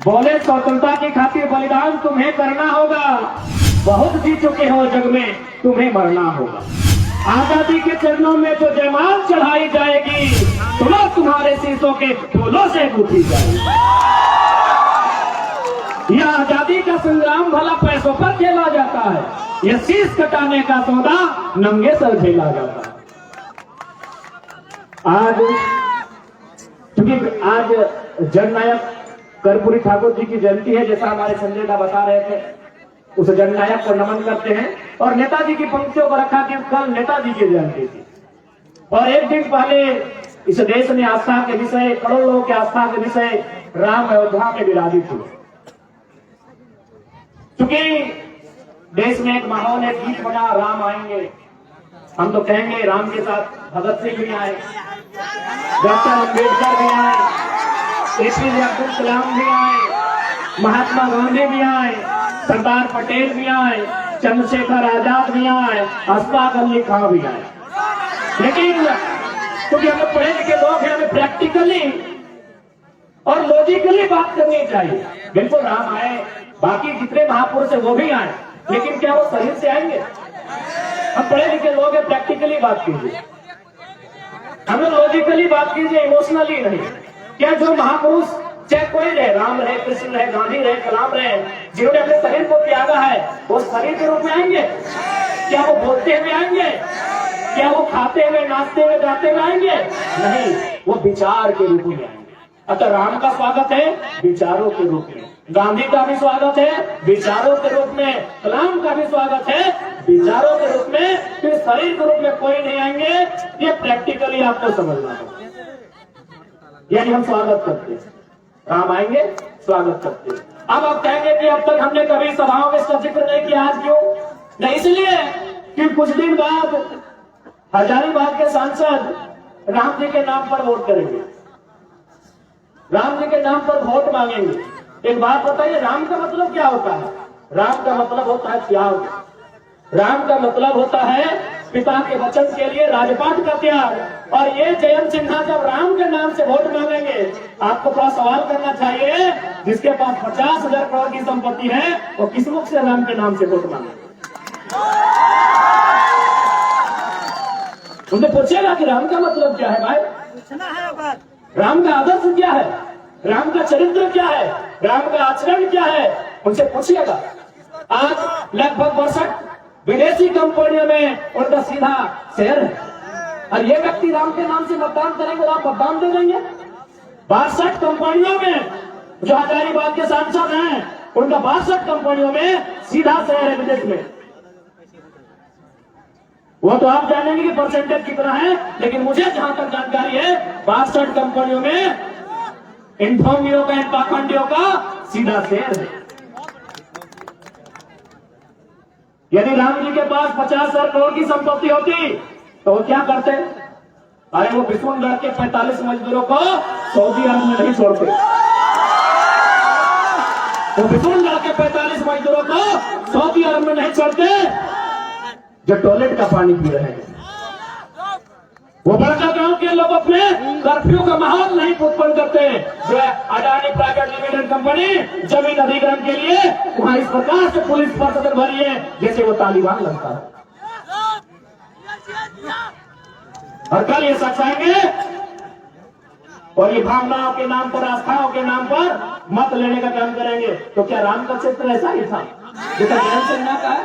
बोले स्वतंत्रता की खातिर बलिदान तुम्हें करना होगा, बहुत जी चुके हो जग में, तुम्हें मरना होगा। आजादी के चरणों में जो जयमाल चढ़ाई जाएगी, तुम्हारे शीशों के फूलों से गूंथी जाएगी। यह आजादी का संग्राम भला पैसों पर खेला जाता है, यह शीश कटाने का सौदा नंगे सर झेला जाता है। आज जननायक कर्पूरी ठाकुर जी की जयंती है, जैसा हमारे संजय दा बता रहे थे। उस जननायक को नमन करते हैं और नेताजी की पंक्तियों को रखा कि कल नेताजी की जयंती थी और एक दिन पहले इस देश में आस्था के विषय, करोड़ों लोगों के आस्था के विषय राम अयोध्या में विराजित हुए। क्योंकि देश में एक माहौल, एक गीत बना, राम आएंगे। हम तो कहेंगे राम के साथ भगत सिंह भी आए, डॉक्टर अम्बेडकर भी आए, एपीजे अब्दुल कलाम भी आए, महात्मा गांधी भी आए, सरदार पटेल भी आए, चंद्रशेखर आजाद भी आए, अशफाक अली खां भी आए। लेकिन क्योंकि हमें पढ़े लिखे लोग हैं, हमें प्रैक्टिकली और लॉजिकली बात करनी चाहिए। बिल्कुल राम आए, बाकी जितने महापुरुष है वो भी आए, लेकिन क्या वो शरीर से आएंगे? हम पढ़े लिखे लोग हैं, प्रैक्टिकली बात कीजिए, हमें लॉजिकली बात कीजिए, इमोशनली नहीं। क्या जो महापुरुष चाहे कोई रहे, राम रहे, कृष्ण रहे, गांधी रहे, कलाम रहे, जिन्होंने अपने शरीर को त्यागा है, वो शरीर के रूप में आएंगे? क्या वो बोलते हुए आएंगे? क्या वो खाते हुए, नाचते हुए, गाते हुए आएंगे? नहीं, वो विचार के रूप में आएंगे। अतः राम का स्वागत है विचारों के रूप में, गांधी का भी स्वागत है विचारों के रूप में, कलाम का भी स्वागत है विचारों के रूप में, फिर शरीर के रूप में कोई नहीं आएंगे। ये प्रैक्टिकली आपको समझना होगा। यानी हम स्वागत करते हैं, राम आएंगे, स्वागत करते हैं। अब आप कहेंगे कि अब तक हमने कभी सभाओं में इसका जिक्र नहीं किया, आज क्यों नहीं? इसलिए कि कुछ दिन बाद हजारीबाग के सांसद राम जी के नाम पर वोट करेंगे, राम जी के नाम पर वोट मांगेंगे। एक बात बताइए, राम का मतलब क्या होता है? राम का मतलब होता है त्याग, राम का मतलब होता है पिता के वचन के लिए राजपाट का त्याग। और ये जयंत सिन्हा जब राम के नाम से वोट मांगेंगे, आपको थोड़ा सवाल करना चाहिए, जिसके पास 50,000 करोड़ की संपत्ति है, वो किस मुख से राम के नाम से वोट मांगेंगे? उनसे पूछेगा कि राम का मतलब क्या है? भाई पूछना है बात, राम का आदर्श क्या है, राम का चरित्र क्या है, राम का आचरण क्या है, उनसे पूछिएगा। आज लगभग 62 विदेशी कंपनियों में उनका सीधा शेयर है, और ये व्यक्ति राम के नाम से मतदान करेंगे, आप मतदान दे देंगे? 62 कंपनियों में जो हजारीबाग के सांसद हैं, उनका 62 कंपनियों में सीधा शेयर है विदेश में। वो तो आप जानेंगे कि परसेंटेज कितना है, लेकिन मुझे जहां तक जानकारी है 62 कंपनियों में इन्फोमियो का, पाखंडियों का सीधा शेयर है। यदि राम जी के पास 50,000 करोड़ की संपत्ति होती तो वो क्या करते? अरे वो विष्णुगढ़ के 45 मजदूरों को सऊदी अरब में नहीं छोड़ते, वो विष्णुगढ़ के 45 मजदूरों को सऊदी अरब में नहीं छोड़ते जो टॉयलेट का पानी पी रहे हैं। वो बड़का गांव के लोग अपने कर्फ्यू का माहौल नहीं उत्पन्न करते। जो अडानी प्राइवेट लिमिटेड कंपनी जमीन अधिग्रहण के लिए वहां इस प्रकार से पुलिस प्रशासन भरी है जैसे वो तालिबान लगता है। और कल ये शख्स आएंगे और ये भावनाओं के नाम पर, आस्थाओं के नाम पर मत लेने का काम करेंगे। तो क्या राम का क्षेत्र ऐसा ही था जैसा जयंत सिन्हा का है?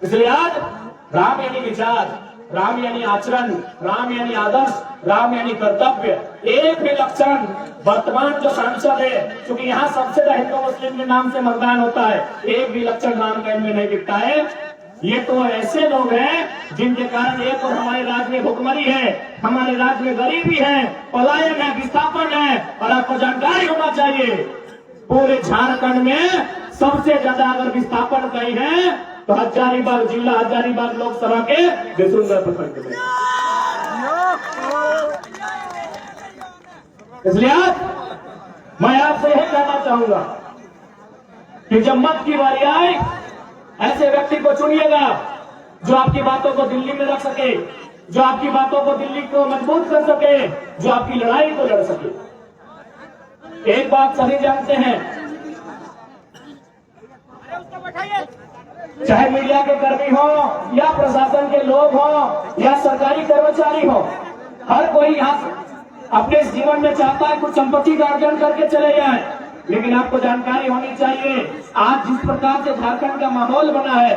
इसलिए आज राम यानी विचार, राम यानी आचरण, राम यानी आदर्श, राम यानी कर्तव्य। एक भी लक्षण वर्तमान जो सांसद है, क्योंकि यहाँ सबसे ज्यादा हिंदू मुस्लिम के नाम से मतदान होता है, एक भी लक्षण राम का इनमें नहीं दिखता है। ये तो ऐसे लोग हैं जिनके कारण एक और हमारे राज्य में भुखमरी है, हमारे राज्य में गरीबी है, पलायन है, विस्थापन है। और आपको जानकारी होना चाहिए, पूरे झारखंड में सबसे ज्यादा अगर विस्थापन कहीं है तो हजारीबाग जिला, हजारीबाग लोकसभा के विष्णुगढ़ प्रखंड में। इसलिए आज मैं आपसे यह कहना चाहूंगा कि जब मत की बारी आए, ऐसे व्यक्ति को चुनिएगा जो आपकी बातों को दिल्ली में रख सके, जो आपकी बातों को दिल्ली को मजबूत कर सके, जो आपकी लड़ाई को लड़ सके। एक बात सभी जानते हैं, चाहे मीडिया के कर्मी हो या प्रशासन के लोग हो या सरकारी कर्मचारी हो, हर कोई यहाँ अपने जीवन में चाहता है कुछ संपत्ति का अर्जन करके चले जाए। लेकिन आपको जानकारी होनी चाहिए, आज जिस प्रकार से झारखंड का माहौल बना है,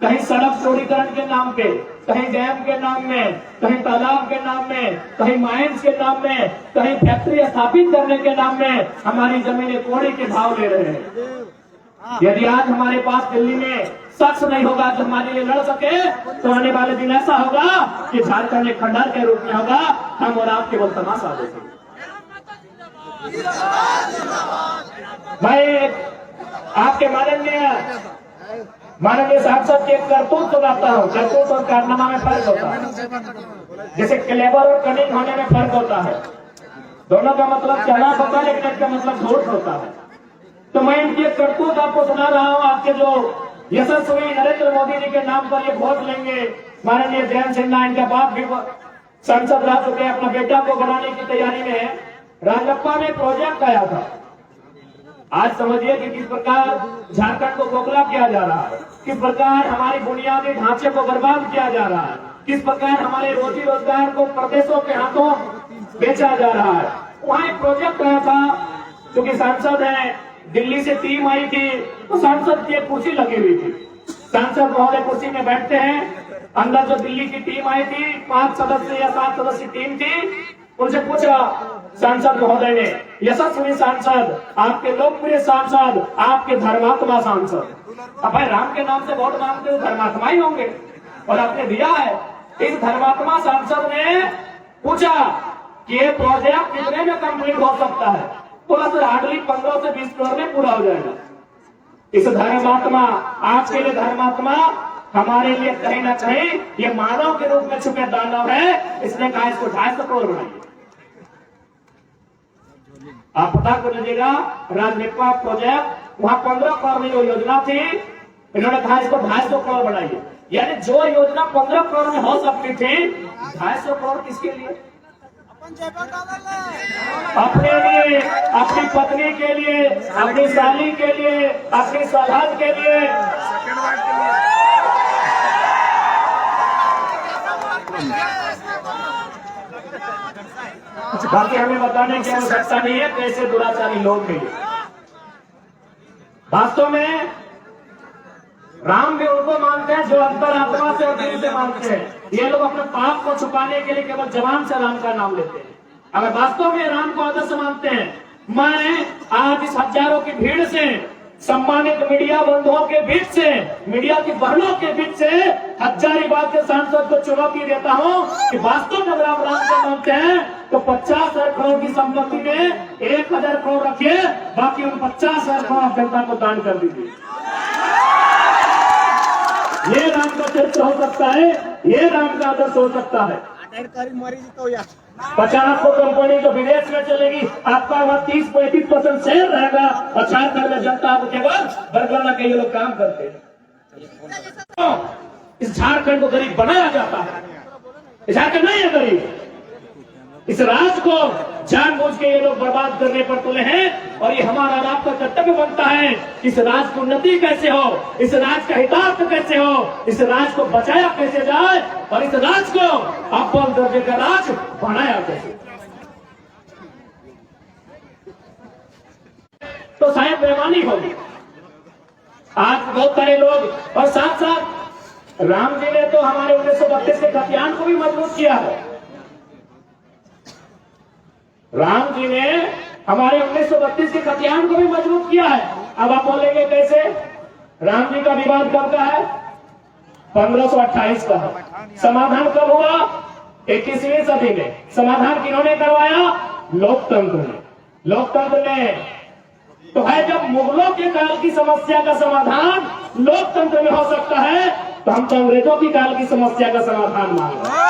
कहीं सड़क चौड़ीकरण के नाम पे, कहीं डैम के नाम में, कहीं तालाब के नाम में, कहीं माइंस के नाम में, कहीं फैक्ट्री स्थापित करने के नाम में हमारी जमीनें कोड़े के भाव ले रहे हैं। यदि आज हमारे पास दिल्ली में शख्स नहीं होगा जो हमारे लिए लड़ सके, तो आने वाले दिन ऐसा होगा कि झारखंड एक खंडहर के रूप में होगा, हम और आप केवल तमाशा देखेंगे। मैं आपके माननीय सांसद के करतूत सुनाता हूँ। करतूत और कारनामा में फर्क होता है, जैसे क्लेवर और कनिंग होने में फर्क होता है। दोनों का मतलब कहना होता है, लेकिन इसका मतलब झूठ होता है। तो मैं इनकी करतूत आपको सुना रहा हूँ। आपके जो यशस्वी नरेंद्र मोदी जी के नाम पर ये वोट लेंगे, माननीय जयंत सिन्हा, इनका बाप भी सांसद रह चुके, अपना बेटा को बनाने की तैयारी में है। राजप्पा में प्रोजेक्ट आया था। आज समझिए कि किस प्रकार झारखंड को खोखला किया जा रहा है, किस प्रकार हमारी बुनियादी ढांचे को बर्बाद किया जा रहा है, किस प्रकार हमारे रोजी रोजगार को प्रदेशों के हाथों बेचा जा रहा है। वहाँ एक प्रोजेक्ट आया था, क्योंकि सांसद है, दिल्ली से टीम आई थी, तो सांसद की एक कुर्सी लगी हुई थी। सांसद महोदय कुर्सी में बैठते हैं, अंदर जो दिल्ली की टीम आई थी, 5 सदस्य या 7 सदस्य टीम थी, उनसे पूछा सांसद महोदय ने, यशस्वी सांसद, आपके लोकप्रिय सांसद, आपके धर्मात्मा सांसद, अब भाई राम के नाम से वोट मांगते तो धर्मात्मा ही होंगे, और आपने दिया है। इस धर्मात्मा सांसद ने पूछा कि ये प्रोजेक्ट कितने में कंप्लीट हो सकता है? बोला सर हार्डली 15 से 20 करोड़ में पूरा हो जाएगा। इस धर्मात्मा, आपके लिए धर्मात्मा, हमारे लिए कहीं ना कहीं ये मानव के रूप में छुपे दानव है। इसने कहा इसको 250 करोड़ बनाइए। आप पता कर लीजिएगा, राजनिपा प्रोजेक्ट, वहां 15 करोड़ में जो योजना थी, इन्होंने कहा इसको 250 करोड़ बनाइए। यानी जो योजना 15 करोड़ में हो सकती थी, 250 करोड़ किसके लिए? अपने लिए, अपनी पत्नी के लिए, अपनी साली के लिए, अपनी सौभाग्य के लिए। बाकी हमें बताने की आवश्यकता नहीं है कैसे दुराचारी लोग हैं। वास्तव में राम भी उनको मानते हैं जो अंतरात्मा से और दिल से मानते हैं। ये लोग अपने पाप को छुपाने के लिए केवल जबान से राम का नाम लेते हैं। अगर वास्तव में राम को आदर्श मानते हैं, मैं आज इस हजारों की भीड़ से, सम्मानित मीडिया बंधुओं के बीच से, मीडिया की बहनों के बीच से हजारीबाग के सांसद को चुनौती देता हूं कि वास्तव में अगर आप राम को मानते हैं तो 50,000 करोड़ की संपत्ति में 1,000 करोड़ रखिए, बाकी उन 50,000 करोड़ आप जनता को दान कर दीजिए। ये राम का चरित्र हो सकता है, ये राम का आदर्श हो सकता है। 50 को कंपनी जो विदेश में चलेगी, आपका वहाँ 30-35% शेयर रहेगा, और झारखंड में जनता को केवल बरगना के ये लोग काम करते हैं। इस झारखंड को गरीब बनाया जाता है। झारखंड नहीं है गरीब। इस राज को जानबूझ के ये लोग बर्बाद करने पर तुले हैं, और ये हमारा और आपका कर्तव्य बनता है कि इस राज की उन्नति कैसे हो, इस राज का हितार्थ कैसे हो, इस राज को बचाया कैसे जाए, और इस राज को अव्वल दर्जे का राज बनाया कैसे। तो शायद बेईमानी होगी। आज बहुत सारे लोग, और साथ साथ राम जी ने तो हमारे 1932 के खतियान को भी मजबूत किया है। राम जी ने हमारे 1932 के खतियान को भी मजबूत किया है। अब आप बोलेंगे कैसे? राम जी का विवाद कब का है? 1528 का है। समाधान कब हुआ? 21वीं सदी में। समाधान किन्होंने करवाया? लोकतंत्र ने। लोकतंत्र ने तो है, जब मुगलों के काल की समस्या का समाधान लोकतंत्र में हो सकता है, तो हम तो अंग्रेजों की काल की समस्या का समाधान मांग रहे हैं।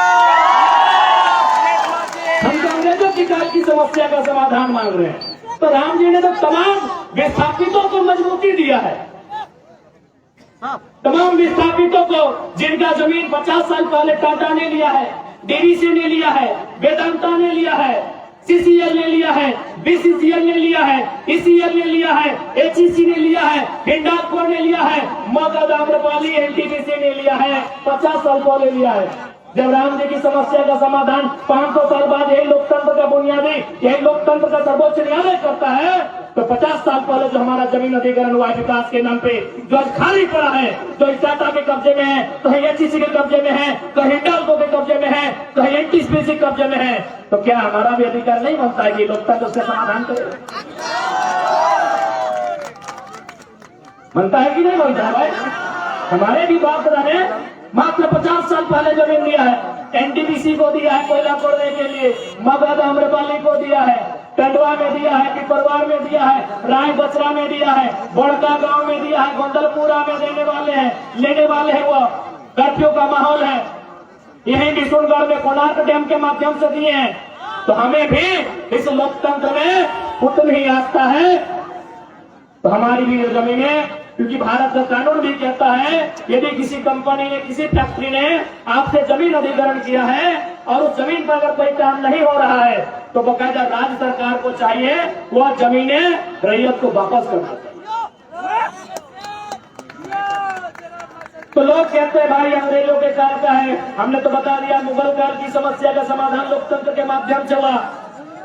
हम तो अंग्रेजों की काल की समस्या का समाधान मांग रहे हैं। तो राम जी ने तो तमाम विस्थापितों को मजबूती दिया है। तमाम विस्थापितों को, जिनका जमीन 50 साल पहले टाटा ने लिया है, डीवीसी ने लिया है, वेदांता ने लिया है, CCL ने लिया है, BCCL ने लिया है, ECL ने लिया है, HEC ने लिया है, हिंडाल्को ने लिया है, मगध आम्रपाली NTPC ने लिया है, 50 साल पहले लिया है। जब राम जी की समस्या का समाधान 500 साल बाद यही लोकतंत्र का बुनियादी, यही लोकतंत्र का सर्वोच्च न्यायालय करता है, तो 50 साल पहले जो हमारा जमीन अधिग्रहण हुआ है विकास के नाम पे, जो आज खाली पड़ा है, जो टाटा के कब्जे में है, कहीं HEC के कब्जे में है, कहीं हिंडाल्को के कब्जे में है, कहीं NTPC के कब्जे में है, तो क्या हमारा भी अधिकार नहीं बनता है कि लोकतंत्र उसका समाधान करे? बनता है कि नहीं बनता है भाई? हमारे भी बाप ने मात्र 50 साल पहले जमीन दिया है, NTPC को दिया है कोयला खोदने के लिए, मगध आम्रपाली को दिया है, टंडवा में दिया है, पिपरवार में दिया है, राय बचरा में दिया है, बड़का गांव में दिया है, गोंदलपुरा में लेने वाले हैं। वो कर्फ्यू का माहौल है। यही किशनगढ़ में कोणार्क डैम के माध्यम से दिए हैं। तो हमें भी इस लोकतंत्र में उतनी ही आस्था है। तो हमारी भी जमीनें, क्योंकि भारत का कानून भी कहता है यदि किसी कंपनी ने, किसी फैक्ट्री ने आपसे जमीन अधिग्रहण किया है और उस जमीन पर अगर कोई काम नहीं हो रहा है तो बकायदा राज्य सरकार को चाहिए वह जमीनें रैयत को वापस करना चाहिए। तो लोग कहते हैं भाई अंग्रेजों के काल का है, हमने तो बता दिया मुगल काल की समस्या का समाधान लोकतंत्र के माध्यम से हुआ।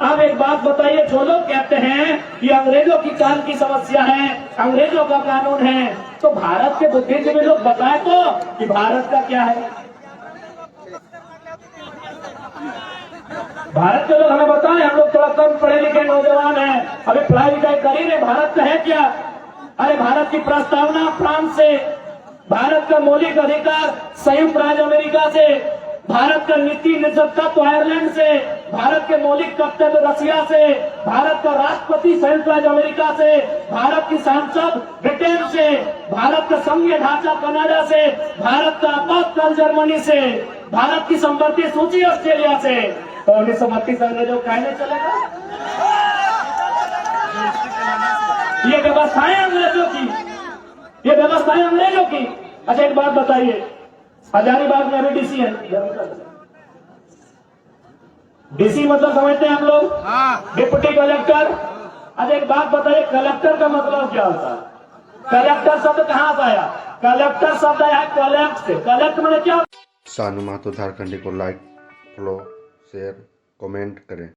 अब एक बात बताइए, जो लोग कहते हैं कि अंग्रेजों की काल की समस्या है, अंग्रेजों का कानून है, तो भारत के बुद्धिजीवी लोग बताए तो कि भारत का क्या है? भारत के लोग हमें बताएं, हम लोग थोड़ा कम पढ़े लिखे नौजवान हैं, अभी पढ़ाई लिखाई कर ही नहीं। भारत का है क्या? अरे भारत की प्रस्तावना फ्रांस से, भारत का मौलिक अधिकार संयुक्त राज्य अमेरिका से, भारत का नीति निर्देशक आयरलैंड से, भारत के मौलिक कर्तव्य रसिया से, भारत का राष्ट्रपति संयुक्त राज्य अमेरिका से, भारत की संसद ब्रिटेन से, भारत का संघीय ढांचा कनाडा से, भारत का आपातकाल जर्मनी से, भारत की संपत्ति सूची ऑस्ट्रेलिया से। तो 1932 अंग्रेजों कहने चलेगा ये व्यवस्थाएं अंग्रेजों की, ये व्यवस्थाएं अंग्रेजों की। अच्छा एक बात बताइए, हजारीबाग में अभी DC है, DC मतलब समझते हैं हम लोग? Deputy collector. अच्छा एक बात बताइए, कलेक्टर का मतलब क्या होता है? कलेक्टर शब्द कहाँ से आया? कलेक्टर शब्द आया कलेक्ट से। कलेक्ट मतलब क्या? सानू महतो झारखंडी को लाइक, फॉलो, शेयर, कमेंट करें।